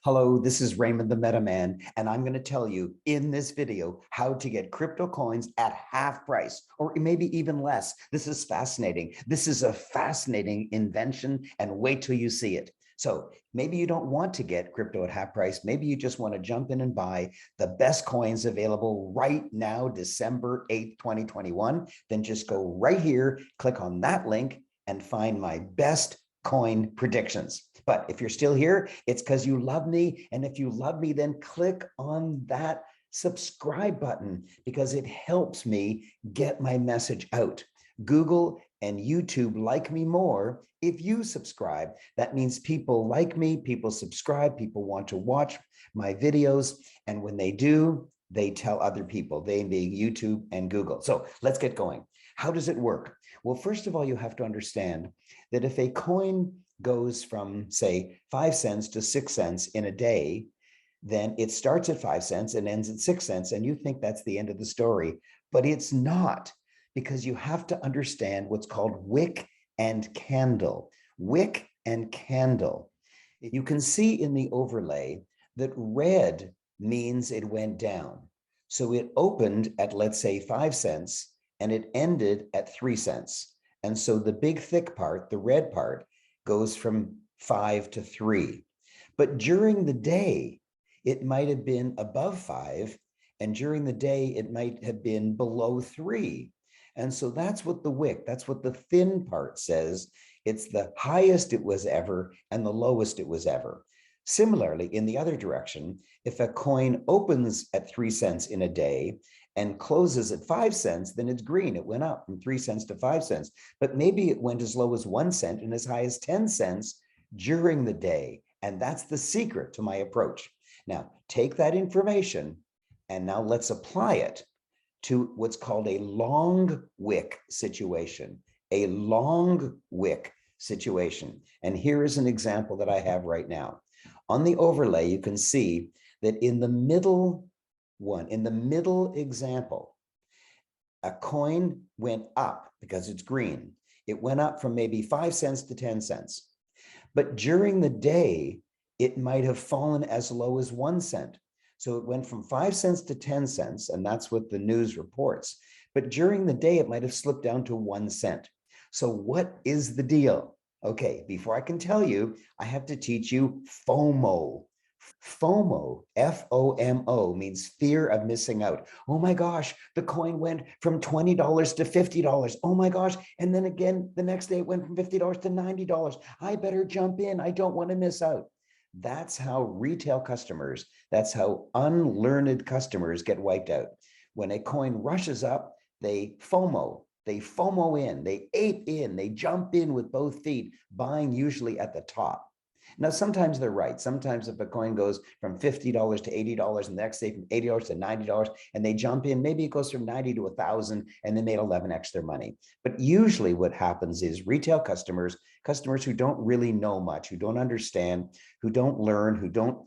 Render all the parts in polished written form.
Hello, this is Raymond the Meta Man, and I'm going to tell you in this video how to get crypto coins at half price or maybe even less. This is fascinating. This is a fascinating invention, and wait till you see it. So maybe you don't want to get crypto at half price. Maybe you just want to jump in and buy the best coins available right now, December 8th, 2021. Then just go right here, click on that link, and find my best coin predictions. But if you're still here, it's because you love me. And if you love me, then click on that subscribe button because it helps me get my message out. Google and YouTube like me more if you subscribe. That means people like me, people subscribe, people want to watch my videos. And when they do, they tell other people, they being YouTube and Google. So let's get going. How does it work? Well, first of all, you have to understand that if a coin goes from, say, 5 cents to 6 cents in a day, then it starts at 5 cents and ends at 6 cents. And you think that's the end of the story, but it's not, because you have to understand what's called wick and candle. Wick and candle. You can see in the overlay that red means it went down. So it opened at, let's say, 5 cents and it ended at 3 cents. And so the big thick part, the red part, goes from 5 to 3. But during the day, it might have been above 5, and during the day, it might have been below 3. And so that's what the wick, that's what the thin part says. It's the highest it was ever and the lowest it was ever. Similarly, in the other direction, if a coin opens at 3 cents in a day and closes at 5 cents, then it's green. It went up from 3 cents to 5 cents, but maybe it went as low as 1 cent and as high as 10 cents during the day. And that's the secret to my approach. Now, take that information and now let's apply it to what's called a long wick situation, a long wick situation. And here is an example that I have right now. On the overlay, you can see that in the middle one, in the middle example, a coin went up because it's green. It went up from maybe 5 cents to 10 cents. But during the day, it might have fallen as low as 1 cent. So it went from 5 cents to 10 cents, and that's what the news reports. But during the day, it might have slipped down to 1 cent. So what is the deal? Okay, before I can tell you, I have to teach you FOMO. FOMO, F-O-M-O, means fear of missing out. Oh my gosh, the coin went from $20 to $50. Oh my gosh. And then again, the next day it went from $50 to $90. I better jump in. I don't want to miss out. That's how retail customers, that's how unlearned customers get wiped out. When a coin rushes up, they FOMO in, they ape in, they jump in with both feet, buying usually at the top. Now, sometimes they're right. Sometimes if a coin goes from $50 to $80 and the next day from $80 to $90 and they jump in, maybe it goes from 90 to 1,000 and they made 11x their money. But usually what happens is retail customers who don't really know much, who don't understand, who don't learn, who don't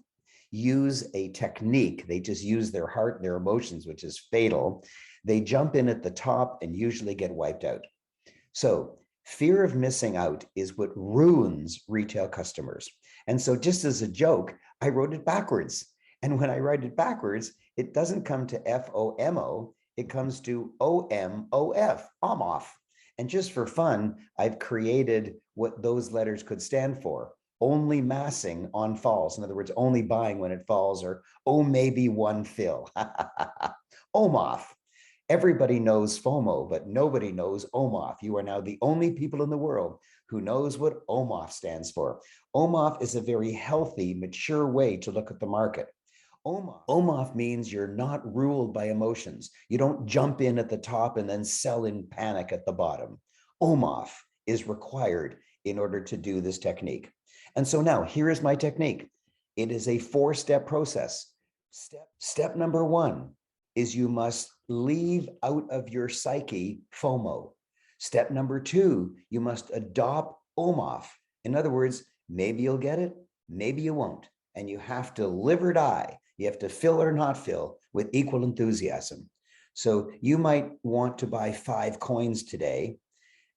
use a technique, they just use their heart, their emotions, which is fatal. They jump in at the top and usually get wiped out. So fear of missing out is what ruins retail customers. And so just as a joke, I wrote it backwards. And when I write it backwards, it doesn't come to F-O-M-O, it comes to O-M-O-F, omof. And just for fun, I've created what those letters could stand for. Only massing on falls. In other words, only buying when it falls, or oh, maybe one fill. omof. Everybody knows FOMO, but nobody knows omof. You are now the only people in the world who knows what omof stands for. Omof is a very healthy, mature way to look at the market. Omof means you're not ruled by emotions. You don't jump in at the top and then sell in panic at the bottom. Omof is required in order to do this technique. And so now here is my technique. It is a 4-step process. Step number 1 is you must leave out of your psyche FOMO. Step number 2, you must adopt omof. In other words, maybe you'll get it, maybe you won't. And you have to live or die. You have to fill or not fill with equal enthusiasm. So you might want to buy 5 coins today,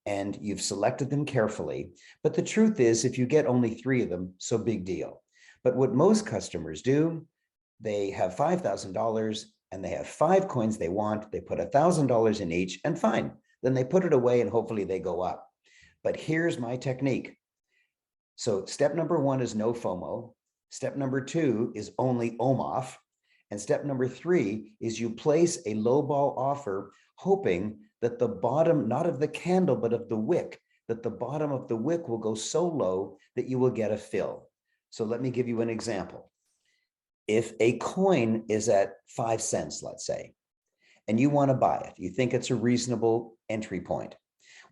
and you've selected them carefully. But the truth is, if you get only 3 of them, so big deal. But what most customers do, they have $5,000 and they have 5 coins they want. They put $1,000 in each and fine. Then they put it away and hopefully they go up. But here's my technique. So step number 1 is no FOMO. Step number 2 is only omof. And step number 3 is you place a low ball offer, hoping that the bottom, not of the candle, but of the wick, that the bottom of the wick will go so low that you will get a fill. So let me give you an example. If a coin is at 5 cents, let's say, and you want to buy it, you think it's a reasonable entry point.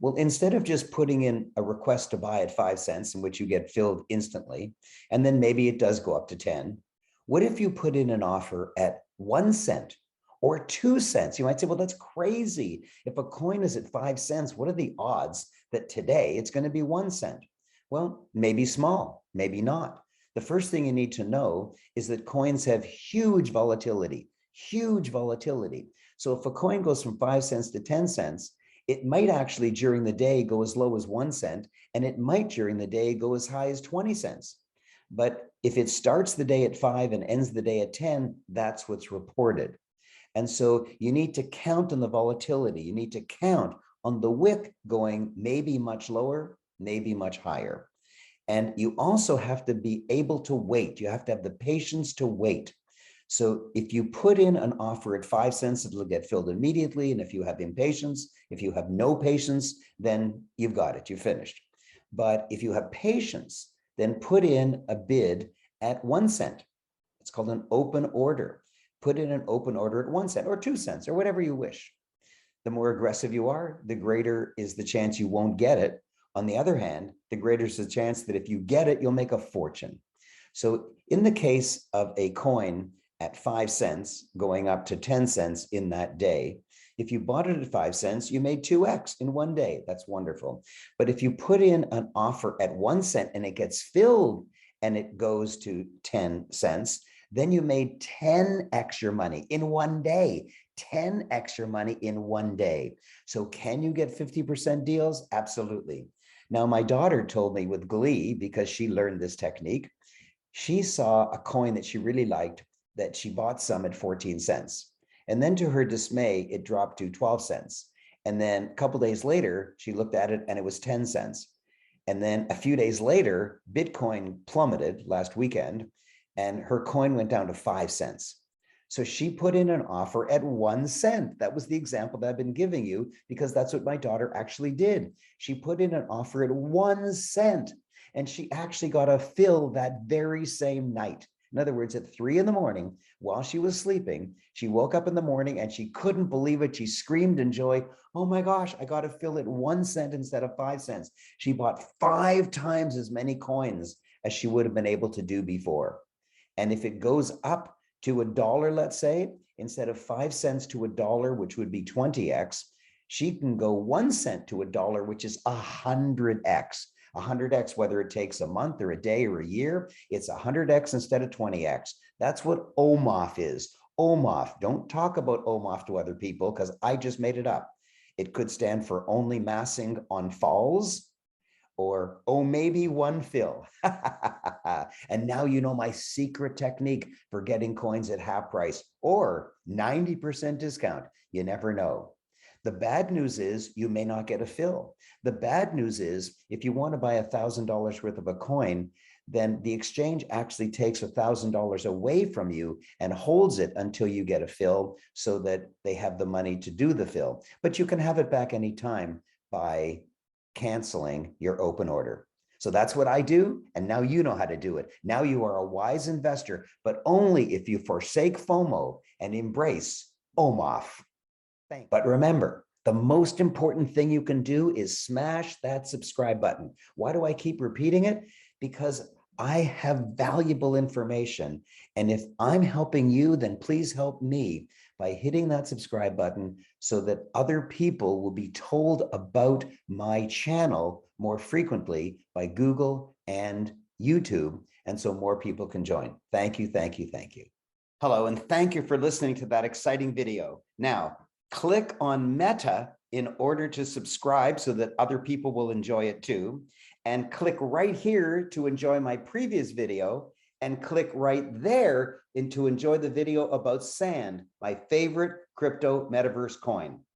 Well, instead of just putting in a request to buy at 5 cents in which you get filled instantly, and then maybe it does go up to 10, what if you put in an offer at 1 cent or 2 cents? You might say, well, that's crazy. If a coin is at 5 cents, what are the odds that today it's going to be 1 cent? Well, maybe small, maybe not. The first thing you need to know is that coins have huge volatility, huge volatility. So if a coin goes from 5 cents to 10 cents, it might actually during the day go as low as 1 cent, and it might during the day go as high as 20 cents. But if it starts the day at 5 and ends the day at 10, that's what's reported. And so you need to count on the volatility. You need to count on the wick going maybe much lower, maybe much higher. And you also have to be able to wait. You have to have the patience to wait. So if you put in an offer at 5 cents, it'll get filled immediately. And if you have impatience, if you have no patience, then you've got it, you've finished. But if you have patience, then put in a bid at 1 cent. It's called an open order. Put in an open order at 1 cent or 2 cents or whatever you wish. The more aggressive you are, the greater is the chance you won't get it. On the other hand, the greater is the chance that if you get it, you'll make a fortune. So in the case of a coin at 5 cents going up to 10 cents in that day, if you bought it at 5 cents, you made 2x in one day. That's wonderful. But if you put in an offer at 1 cent and it gets filled and it goes to 10 cents, then you made 10x your money in one day. 10x your money in one day. So can you get 50% deals? Absolutely. Now, my daughter told me with glee, because she learned this technique, she saw a coin that she really liked that she bought some at 14 cents. And then to her dismay, it dropped to 12 cents. And then a couple days later, she looked at it and it was 10 cents. And then a few days later, Bitcoin plummeted last weekend and her coin went down to 5 cents. So she put in an offer at 1 cent. That was the example that I've been giving you because that's what my daughter actually did. She put in an offer at 1 cent and she actually got a fill that very same night. In other words, at 3 in the morning, while she was sleeping, she woke up in the morning and she couldn't believe it. She screamed in joy, oh my gosh, I got a fill at 1 cent instead of 5 cents. She bought 5 times as many coins as she would have been able to do before. And if it goes up to $1, let's say, instead of 5 cents to $1, which would be 20x, she can go 1 cent to $1, which is 100x. 100x, whether it takes a month or a day or a year, it's 100x instead of 20x. That's what omof is. Omof. Don't talk about omof to other people because I just made it up. It could stand for only massing on falls, or oh, maybe one fill. And now you know my secret technique for getting coins at half price or 90% discount. You never know. The bad news is you may not get a fill. The bad news is if you want to buy $1,000 worth of a coin, then the exchange actually takes $1,000 away from you and holds it until you get a fill so that they have the money to do the fill. But you can have it back anytime by canceling your open order. So that's what I do. And now you know how to do it. Now you are a wise investor, but only if you forsake FOMO and embrace omof. But remember, the most important thing you can do is smash that subscribe button. Why do I keep repeating it? Because I have valuable information. And if I'm helping you, then please help me by hitting that subscribe button so that other people will be told about my channel more frequently by Google and YouTube. And so more people can join. Thank you, thank you, thank you. Hello, and thank you for listening to that exciting video. Now, click on Meta in order to subscribe so that other people will enjoy it too. And click right here to enjoy my previous video and click right there to enjoy the video about Sand, my favorite crypto metaverse coin.